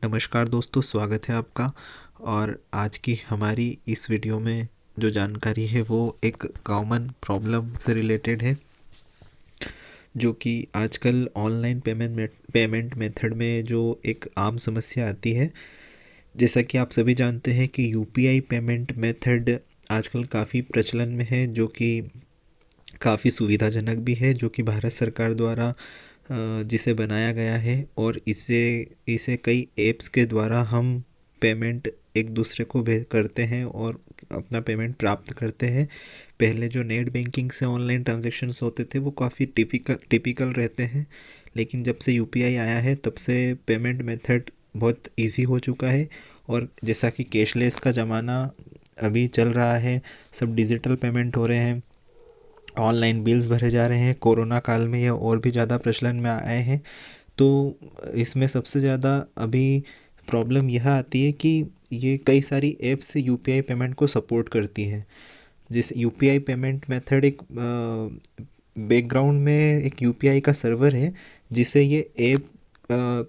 नमस्कार दोस्तों, स्वागत है आपका। और आज की हमारी इस वीडियो में जो जानकारी है वो एक कॉमन प्रॉब्लम से रिलेटेड है, जो कि आजकल ऑनलाइन पेमेंट मेथड में जो एक आम समस्या आती है। जैसा कि आप सभी जानते हैं कि यूपीआई पेमेंट मेथड आजकल काफ़ी प्रचलन में है, जो कि काफ़ी सुविधाजनक भी है, जो कि भारत सरकार द्वारा जिसे बनाया गया है। और इसे इसे कई ऐप्स के द्वारा हम पेमेंट एक दूसरे को भेज करते हैं और अपना पेमेंट प्राप्त करते हैं। पहले जो नेट बैंकिंग से ऑनलाइन ट्रांजैक्शंस होते थे वो काफ़ी टिपिकल रहते हैं, लेकिन जब से यूपीआई आया है तब से पेमेंट मेथड बहुत इजी हो चुका है। और जैसा कि कैशलेस का ज़माना अभी चल रहा है, सब डिजिटल पेमेंट हो रहे हैं, ऑनलाइन बिल्स भरे जा रहे हैं। कोरोना काल में ये और भी ज़्यादा प्रचलन में आए हैं। तो इसमें सबसे ज़्यादा अभी प्रॉब्लम यह आती है कि ये कई सारी ऐप्स यूपीआई पेमेंट को सपोर्ट करती हैं। जिस यूपीआई पेमेंट मेथड एक बैकग्राउंड में एक यूपीआई का सर्वर है, जिसे ये ऐप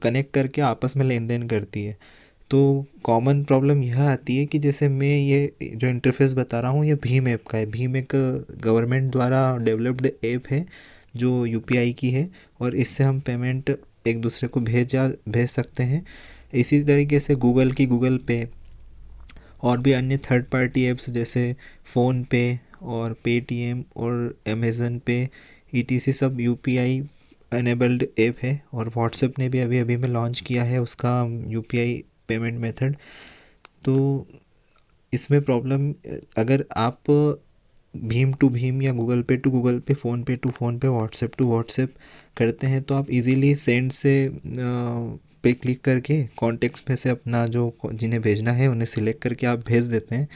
कनेक्ट करके आपस में लेन देन करती है। तो कॉमन प्रॉब्लम यह आती है कि जैसे मैं ये जो इंटरफेस बता रहा हूँ ये भीम ऐप का है। भीम एक गवर्नमेंट द्वारा डेवलप्ड ऐप है जो यूपीआई की है, और इससे हम पेमेंट एक दूसरे को भेज सकते हैं। इसी तरीके से गूगल की गूगल पे और भी अन्य थर्ड पार्टी ऐप्स जैसे फ़ोन पे और पेटीएम और अमेज़न पे ईटीसी सब यूपीआई एनेबल्ड ऐप है। और व्हाट्सएप ने भी अभी अभी में लॉन्च किया है उसका यूपीआई पेमेंट मेथड। तो इसमें प्रॉब्लम, अगर आप भीम टू भीम या गूगल पे टू गूगल पे, फ़ोन पे टू फ़ोन पे, व्हाट्सएप टू व्हाट्सएप करते हैं तो आप इजीली सेंड से पे क्लिक करके कॉन्टेक्ट्स में से अपना जो जिन्हें भेजना है उन्हें सिलेक्ट करके आप भेज देते हैं।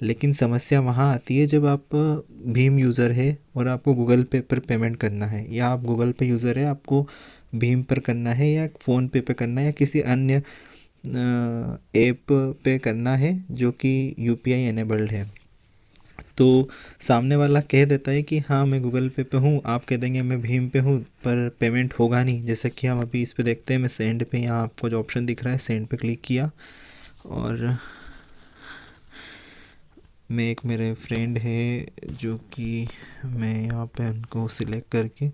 लेकिन समस्या वहाँ आती है जब आप भीम यूज़र है और आपको गूगल पे पर पेमेंट करना है, या आप गूगल पे यूज़र है आपको भीम पर करना है, या फ़ोन पे करना है, या किसी अन्य ऐप पे करना है जो कि यूपीआई एनेबल्ड है। तो सामने वाला कह देता है कि हाँ मैं गूगल पे हूँ, आप कह देंगे मैं भीम पे हूँ, पर पेमेंट होगा नहीं। जैसे कि हम अभी इस पे देखते हैं, मैं सेंड पे, यहाँ आपको जो ऑप्शन दिख रहा है सेंड पे क्लिक किया, और मैं एक मेरे फ्रेंड है जो कि मैं यहाँ पे उनको सिलेक्ट करके,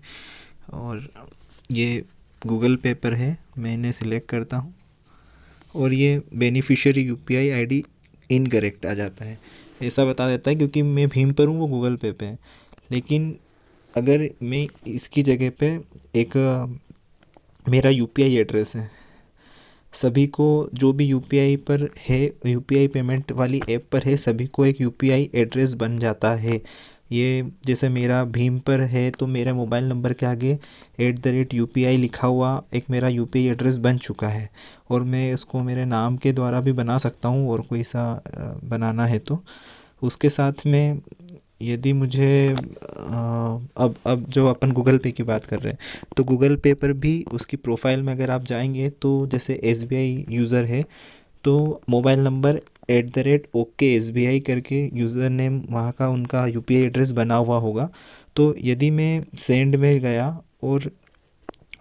और ये गूगल पे पर है, मैं इन्हें सिलेक्ट करता हूँ और ये बेनिफिशियरी यूपीआई आईडी इनकरेक्ट आ जाता है, ऐसा बता देता है, क्योंकि मैं भीम पर हूँ वो गूगल पे है। लेकिन अगर मैं इसकी जगह पे एक मेरा यूपीआई एड्रेस है, सभी को जो भी यूपीआई पर है, यूपीआई पेमेंट वाली ऐप पर है, सभी को एक यूपीआई एड्रेस बन जाता है। ये जैसे मेरा भीम पर है तो मेरे मोबाइल नंबर के आगे @UPI लिखा हुआ एक मेरा यूपीआई एड्रेस बन चुका है, और मैं इसको मेरे नाम के द्वारा भी बना सकता हूँ और कोई सा बनाना है तो। उसके साथ में यदि मुझे अब जो अपन गूगल पे की बात कर रहे हैं, तो गूगल पे पर भी उसकी प्रोफाइल में अगर आप जाएंगे तो जैसे एसबीआई यूज़र है तो मोबाइल नंबर @OKSBI करके यूज़र नेम वहाँ का उनका यूपीआई एड्रेस बना हुआ होगा। तो यदि मैं सेंड में गया और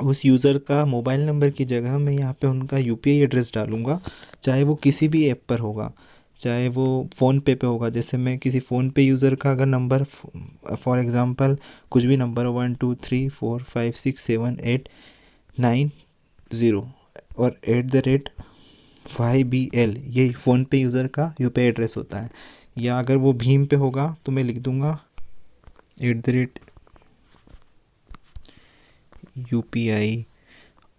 उस यूज़र का मोबाइल नंबर की जगह मैं यहाँ पे उनका यूपीआई एड्रेस डालूँगा, चाहे वो किसी भी ऐप पर होगा, चाहे वो फ़ोन पे होगा। जैसे मैं किसी फ़ोन पे यूज़र का अगर नंबर, फॉर एग्ज़ाम्पल कुछ भी नंबर 1234567890 और @YBL, ये फ़ोन पे यूज़र का यूपीआई एड्रेस होता है। या अगर वो भीम पे होगा तो मैं लिख दूँगा @UPI।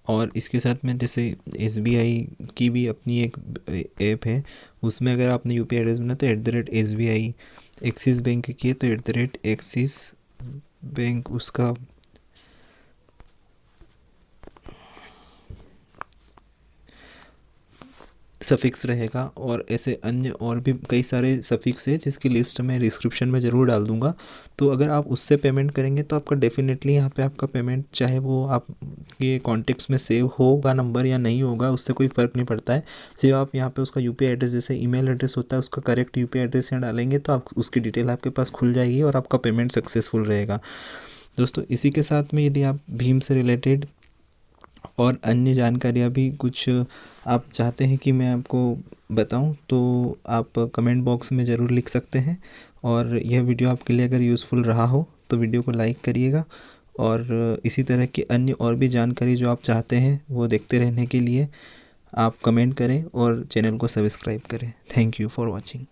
और इसके साथ में जैसे एसबीआई की भी अपनी एक ऐप है, उसमें अगर आपने यूपीआई एड्रेस बना तो @SBI, एक्सिस बैंक की है तो @एक्सिस बैंक उसका सफिक्स रहेगा। और ऐसे अन्य और भी कई सारे सफिक्स है जिसकी लिस्ट मैं डिस्क्रिप्शन में ज़रूर डाल दूँगा। तो अगर आप उससे पेमेंट करेंगे तो आपका डेफिनेटली यहाँ पे आपका पेमेंट, चाहे वो आपके कॉन्टेक्ट्स में सेव होगा नंबर या नहीं होगा, उससे कोई फ़र्क नहीं पड़ता है। सिर्फ आप यहाँ पे उसका यूपीआई एड्रेस, जैसे ईमेल एड्रेस होता है उसका करेक्ट यूपीआई एड्रेस यहाँ डालेंगे तो आप उसकी डिटेल आपके पास खुल जाएगी और आपका पेमेंट सक्सेसफुल रहेगा। दोस्तों इसी के साथ में यदि आप भीम से रिलेटेड और अन्य जानकारियाँ भी कुछ आप चाहते हैं कि मैं आपको बताऊं तो आप कमेंट बॉक्स में ज़रूर लिख सकते हैं। और यह वीडियो आपके लिए अगर यूज़फुल रहा हो तो वीडियो को लाइक करिएगा, और इसी तरह की अन्य और भी जानकारी जो आप चाहते हैं वो देखते रहने के लिए आप कमेंट करें और चैनल को सब्सक्राइब करें। Thank you for watching.